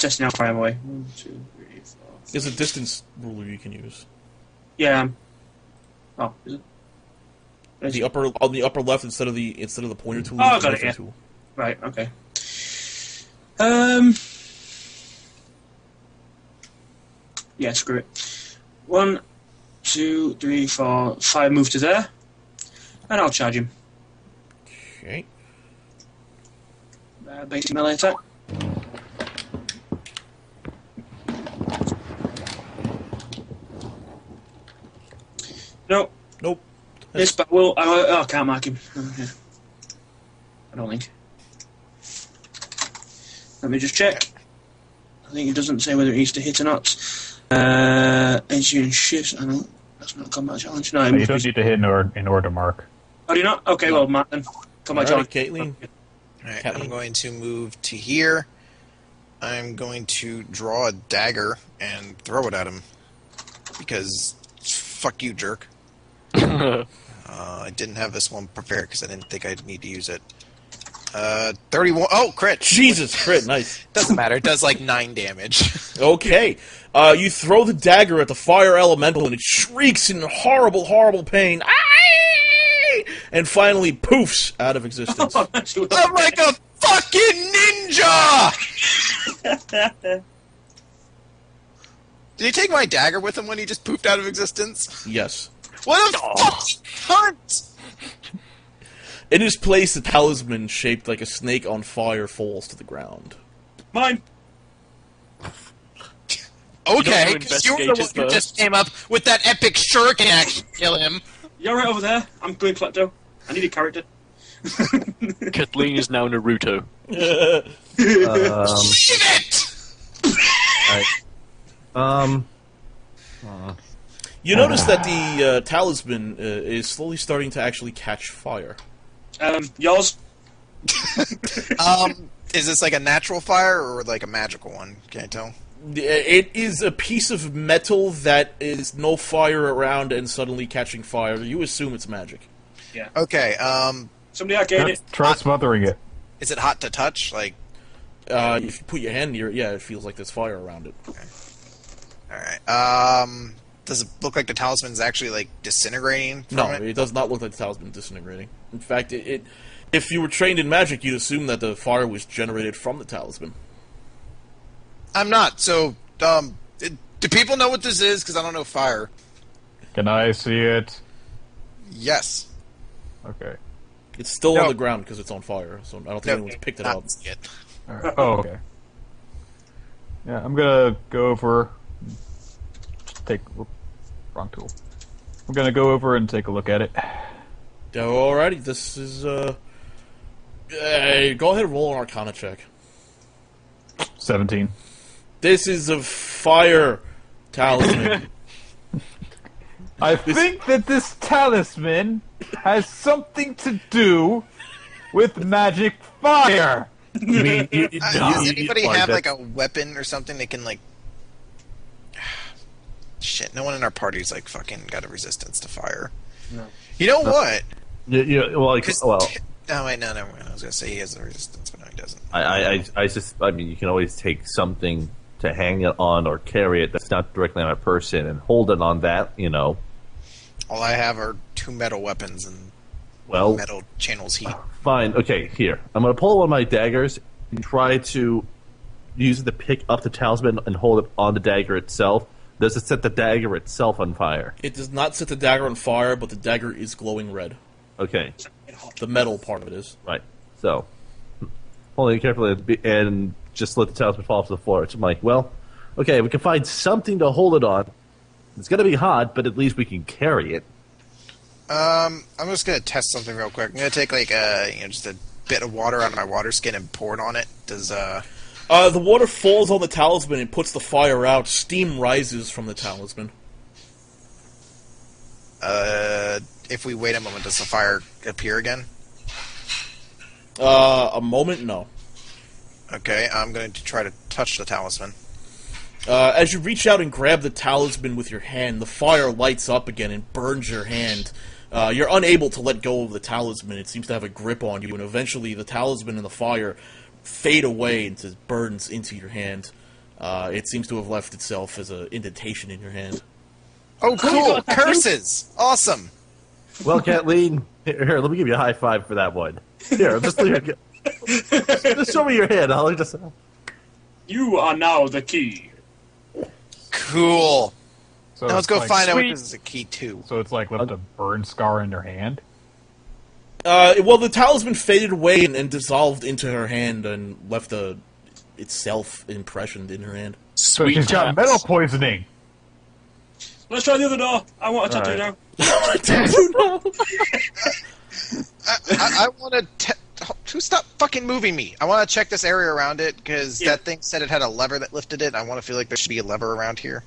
testing out fire away. 1, 2, 3, 4. There's a distance ruler you can use. Yeah. Oh, is it? On the upper left instead of the pointer tool. Oh, I got it. Yeah. Tool. Right. Okay. Yeah. Screw it. 1, 2, 3, 4, 5. Move to there, and I'll charge him. Okay. Basic melee attack. Nope. Yes, but I can't mark him. Okay. I don't think. Let me just check. I think it doesn't say whether it needs to hit or not. Engineering shifts. I know that's not a combat challenge. No, you don't need to hit in order to mark. Oh, do you not? Okay, well, mark then. Combat challenge. Caitlin. Alright, I'm going to move to here. I'm going to draw a dagger and throw it at him. Because, fuck you, jerk. I didn't have this one prepared because I didn't think I'd need to use it. 31. Oh, crit! Jesus, crit, nice. Doesn't matter, it does like 9 damage. Okay. You throw the dagger at the fire elemental and it shrieks in horrible, horrible pain. Aye! And finally poofs out of existence. I'm like a fucking ninja! Did he take my dagger with him when he just poofed out of existence? Yes. What a fucking cunt! In his place, the talisman, shaped like a snake on fire, falls to the ground. Mine. Okay, because you were the one who just came up with that epic shuriken action to kill him. You're right over there. I'm going Klepto. I need a character. Kathleen is now Naruto. Leave it! You notice that the talisman is slowly starting to actually catch fire. Yours? Is this like a natural fire or like a magical one? Can I tell? It is a piece of metal that is no fire around and suddenly catching fire. You assume it's magic. Yeah. Okay, Somebody arcade it. Try smothering it. is it hot to touch? Like, if you put your hand near it, yeah, it feels like there's fire around it. okay. Alright, does it look like the talisman's actually, like, disintegrating from No, it? it does not look like the talisman disintegrating. In fact, if you were trained in magic, you'd assume that the fire was generated from the talisman. I'm not, so, do people know what this is? Because I don't know fire. Can I see it? Yes. Okay. It's still No. on the ground because it's on fire, so I don't think anyone's picked it up. Not yet. All right. Oh, okay. Yeah, I'm gonna go over. Wrong tool. I'm gonna go over and take a look at it. Alrighty, this is, go ahead and roll an Arcana check. 17. This is a fire talisman. I think that this talisman has something to do with magic fire. You mean, Does anybody like have, that- like, a weapon or something that can, like... Shit, no one in our party's, like, fucking got a resistance to fire. No. You know what? well, like, 'Cause- well, No, wait, no, never mind. I was gonna say he has a resistance, but no, he doesn't. I mean, you can always take something to hang it on or carry it that's not directly on a person and hold it on that, you know. All I have are 2 metal weapons, and Well, metal channels heat. fine. Okay, here. I'm going to pull one of my daggers and try to use it to pick up the talisman and hold it on the dagger itself. Does it set the dagger itself on fire? It does not set the dagger on fire, but the dagger is glowing red. Okay, The metal part of it is. right. So, holding it carefully and just let the talisman fall to the floor. So I'm like, well, okay, we can find something to hold it on. It's going to be hot, but at least we can carry it. I'm just gonna test something real quick. I'm gonna take like just a bit of water out of my water skin and pour it on it. Does The water falls on the talisman and puts the fire out. Steam rises from the talisman. if we wait a moment, does the fire appear again? A moment, no. Okay, I'm going to try to touch the talisman. As you reach out and grab the talisman with your hand, the fire lights up again and burns your hand. You're unable to let go of the talisman. It seems to have a grip on you, and eventually the talisman and the fire fade away and it burns into your hand. It seems to have left itself as an indentation in your hand. Oh, cool! Curses! Awesome! Well, Kathleen, here, let me give you a high five for that one. Here, just show me your hand. I'll just. You are now the key. Cool. So Now let's go it's find out what sweet. this is a key to. So it's like left a burn scar in her hand. Well, the talisman faded away and dissolved into her hand and left itself impressioned in her hand. So Sweet she's got taps. metal poisoning. Let's try the other door. I want a tattoo Alright. now. I want to. Stop fucking moving me! I want to check this area around it because that thing said it had a lever that lifted it. I want to feel like there should be a lever around here.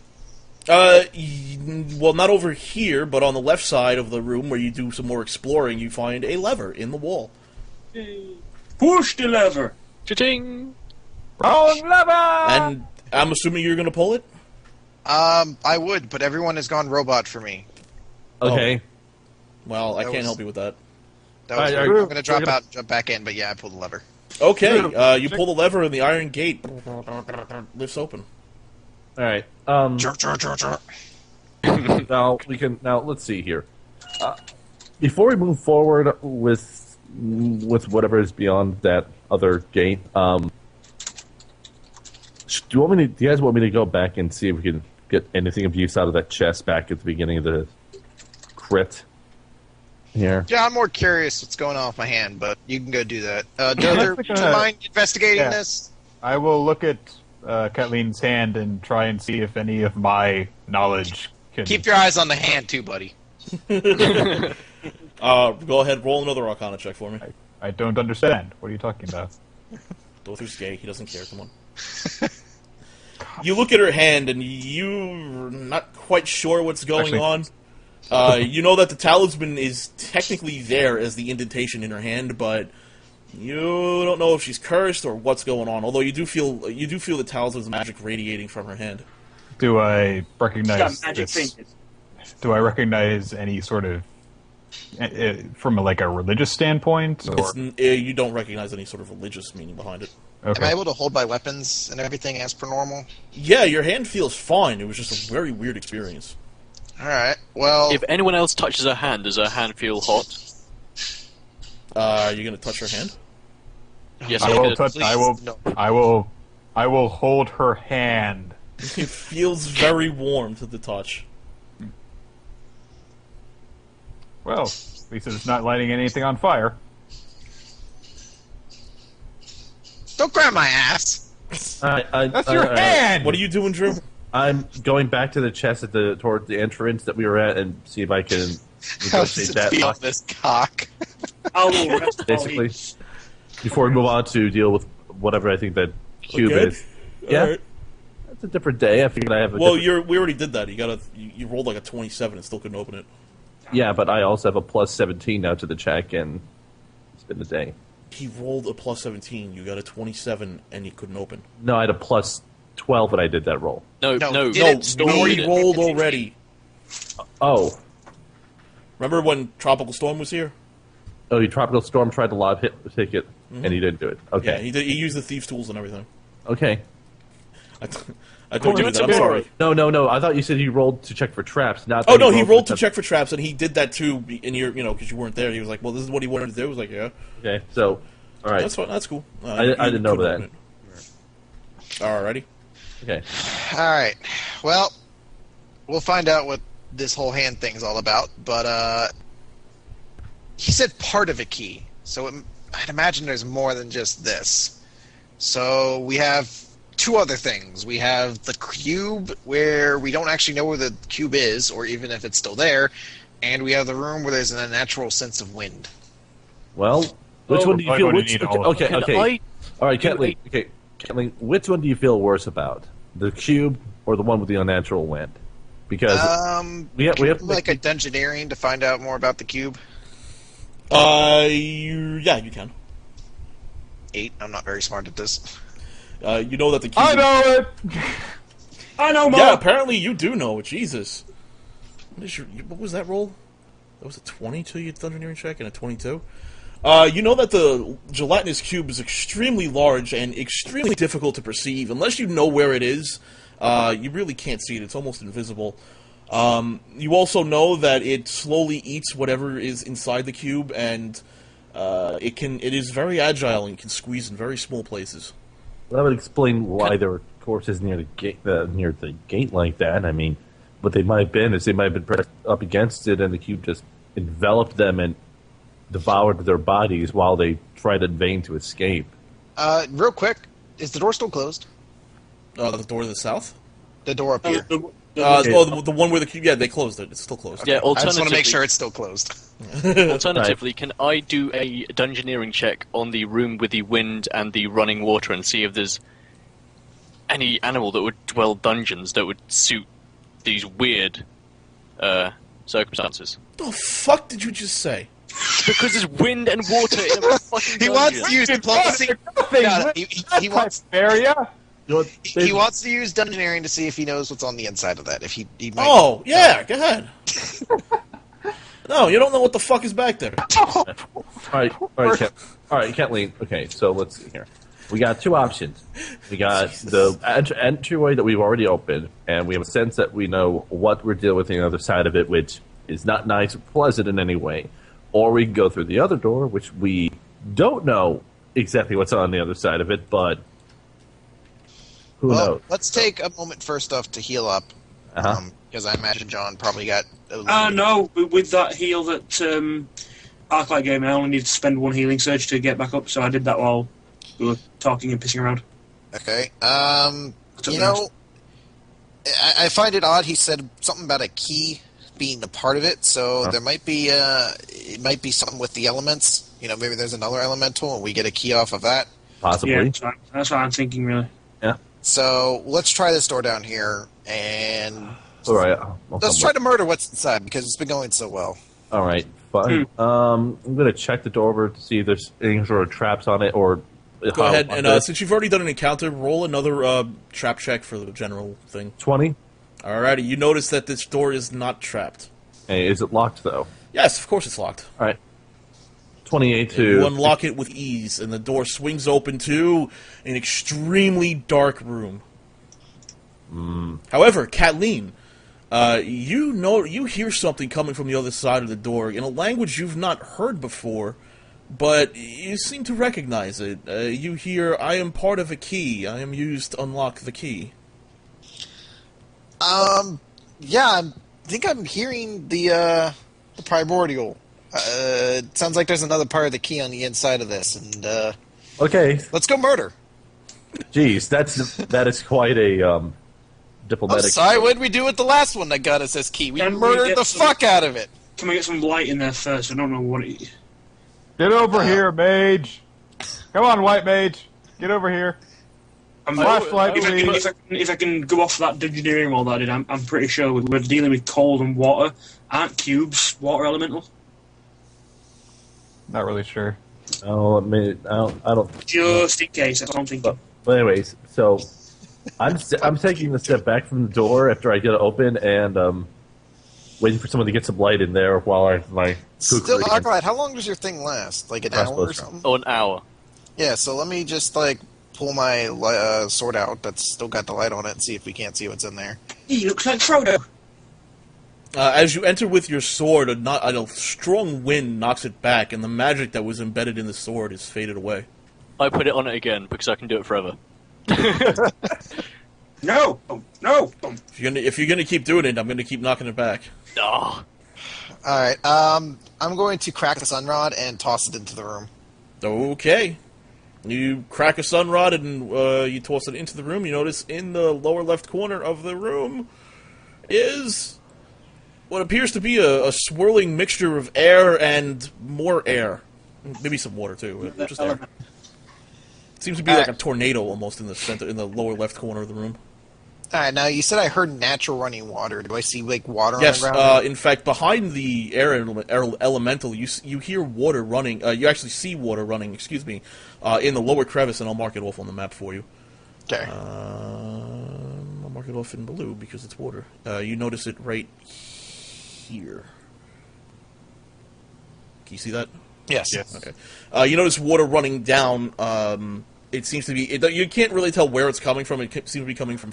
Well, not over here, but on the left side of the room where you do some more exploring, you find a lever in the wall. Push the lever. Cha-ching! Wrong lever! And I'm assuming you're going to pull it? I would, but everyone has gone robot for me. Okay. Well, I That can't was- help you with that. That was Alright, I'm alright. going to drop out and jump back in, but yeah, I pulled the lever. Okay, you pull the lever and the iron gate lifts open. All right. Now we can. Now let's see here. Before we move forward with whatever is beyond that other gate, do you want me to? Do you guys want me to go back and see if we can get anything of use out of that chest back at the beginning of the crit? Here. Yeah, I'm more curious what's going on with my hand, but you can go do that. Dother, would you mind investigating Yeah. this? I will look at Kathleen's hand and try and see if any of my knowledge can. Keep your eyes on the hand, too, buddy. Go ahead, roll another Arcana check for me. I don't understand. What are you talking about? Dother's gay, he doesn't care, come on. You look at her hand and you're not quite sure what's going Actually- on. You know that the talisman is technically there as the indentation in her hand, but you don't know if she's cursed or what's going on. Although you do feel the talisman's magic radiating from her hand. Do I She's recognize got magic this? fingers. Do I recognize any sort of from like a religious standpoint? Or You don't recognize any sort of religious meaning behind it. Am I okay, able to hold my weapons and everything as per normal? Yeah, your hand feels fine. It was just a very weird experience. Alright, well... If anyone else touches her hand, does her hand feel hot? You gonna touch her hand? Yes, I I will did. touch. please, I will. no. I will hold her hand. It feels very warm to the touch. Well, at least it's not lighting anything on fire. Don't grab my ass! That's your hand. What are you doing, Drew? I'm going back to the chest toward the entrance that we were at and see if I can How does negotiate it that. feel on this cock? I will rest Basically, my before we move on to deal with whatever I think that cube Okay. is. Yeah, Alright. it's a different day. I figured I have a Well, different- we already did that. You rolled like a 27 and still couldn't open it. Yeah, but I also have a plus 17 now to the check, and it's been a day. He rolled a plus 17. You got a 27 and you couldn't open. No, I had a plus 12 when I did that roll. No, No, no. did No, it Storm we did it. rolled already. Oh. Remember when Tropical Storm was here? Oh, your Tropical Storm tried to lob hit the ticket, and he didn't do it. Yeah, Okay. he did. He used the thieves' tools and everything. Okay. I told you that. I'm sorry. No. I thought you said he rolled to check for traps. Not. Oh that no, he rolled to for- check for traps, and he did that too. And because you weren't there. He was like, "Well, this is what he wanted to do." I was like, "Yeah, Okay, so, all right. that's fine. That's cool." I didn't know that. Alrighty. Okay. Alright, well, we'll find out what this whole hand thing's all about, but, he said part of a key, so I'd imagine there's more than just this. So, we have two other things. We have the cube, where we don't actually know where the cube is, or even if it's still there, and we have the room where there's an unnatural sense of wind. Well, which Oh, one do you we're feel? going to Which, need all of okay, Can okay. I All right, do Kathleen. Okay, Kathleen. Which one do you feel worse about? The cube or the one with the unnatural wind? Because we have to like a dungeoneering to find out more about the cube. Yeah, you can. 8, I'm not very smart at this. You know that the cube. I know it. I know more. Yeah, apparently you do know it. Jesus. What was that roll? That was a 22 you dungeoneering check and a 22. You know that the gelatinous cube is extremely large and extremely difficult to perceive. Unless you know where it is, you really can't see it. It's almost invisible. You also know that it slowly eats whatever is inside the cube, and it is very agile and can squeeze in very small places. Well, that would explain why there were corpses near the gate like that. I mean, what they might have been is they might have been pressed up against it, and the cube just enveloped them and devoured their bodies while they tried in vain to escape. Real quick, is the door still closed? The door to the south? The door up here. The one where the cube... Yeah, they closed it. It's still closed. Yeah, I just want to alternatively, make sure it's still closed. alternatively, can I do a dungeoneering check on the room with the wind and the running water and see if there's any animal that would dwell dungeons that would suit these weird circumstances? What the fuck did you just say? Because there's wind and water in a fucking He dungeon. wants to use diplomacy. No, he wants. area. You know what, He wants to use dungeoneering to see if he knows what's on the inside of that. If he might. Oh, yeah, go ahead. No, you don't know what the fuck is back there. all right, Kathleen. Okay, so let's see here. We got two options. We got the entryway that we've already opened, and we have a sense that we know what we're dealing with on the other side of it, which is not nice or pleasant in any way. Or we can go through the other door, which we don't know exactly what's on the other side of it, but who knows? Let's take a moment first off to heal up, because I imagine John probably got. No, with that heal that Arclight gave me, I only need to spend one healing surge to get back up, so I did that while we were talking and pissing around. Okay. You know, I find it odd. He said something about a key being a part of it, so there might be it might be something with the elements. You know, maybe there's another elemental, and we get a key off of that. Possibly. Yeah, that's what I'm thinking, really. Yeah. So let's try this door down here, and All right. let's try to murder what's inside because it's been going so well. All right. Fine. I'm going to check the door over to see if there's any sort of traps on it or. Go ahead, and since you've already done an encounter, roll another trap check for the general thing. 20. Alrighty, you notice that this door is not trapped. Hey, is it locked though? Yes, of course it's locked. All right. 28 to. You unlock it with ease, and the door swings open to an extremely dark room. However, Kathleen, you hear something coming from the other side of the door in a language you've not heard before, but you seem to recognize it. You hear, "I am part of a key. I am used to unlock the key." Yeah, I think I'm hearing the primordial. It sounds like there's another part of the key on the inside of this, and Okay. let's go murder. Jeez, that is quite a diplomatic. Oh, sorry, what did we do with the last one that got us this key? We Can we murdered get the some- fuck out of it. Can we get some light in there first? I don't know what it is. Get over here, mage. Come on, white mage. Get over here. Flashlight, please. If I can go off that engineering wall that I did, I'm pretty sure we're dealing with cold and water. Aren't cubes water elemental? Not really sure. Oh, I don't. Just in case, that's what I'm thinking. But anyways, so I'm taking a step back from the door after I get it open and waiting for someone to get some light in there while my Still, Arclight, how long does your thing last? Like an hour or something? Oh, an hour. Yeah, so let me just pull my sword out that's still got the light on it and see if we can't see what's in there. He looks like Frodo. As you enter with your sword, a strong wind knocks it back, and the magic that was embedded in the sword is faded away. I put it on it again because I can do it forever. No! No! If you're gonna keep doing it, I'm gonna keep knocking it back. Oh. Alright, I'm going to crack the sunrod and toss it into the room. Okay. You crack a sunrod and you toss it into the room. You notice in the lower left corner of the room is what appears to be a swirling mixture of air and more air. Maybe some water, too. Just air. It seems to be like a tornado almost in the center, in the lower left corner of the room. Alright, now you said I heard natural running water. Do I see, water Yes, on the ground? in fact, behind the air elemental, you hear water running. You actually see water running, in the lower crevice, and I'll mark it off on the map for you. Okay. I'll mark it off in blue because it's water. You notice it right here. Can you see that? Yes. Yes. Okay. You notice water running down. It seems to be. You can't really tell where it's coming from. It seems to be coming from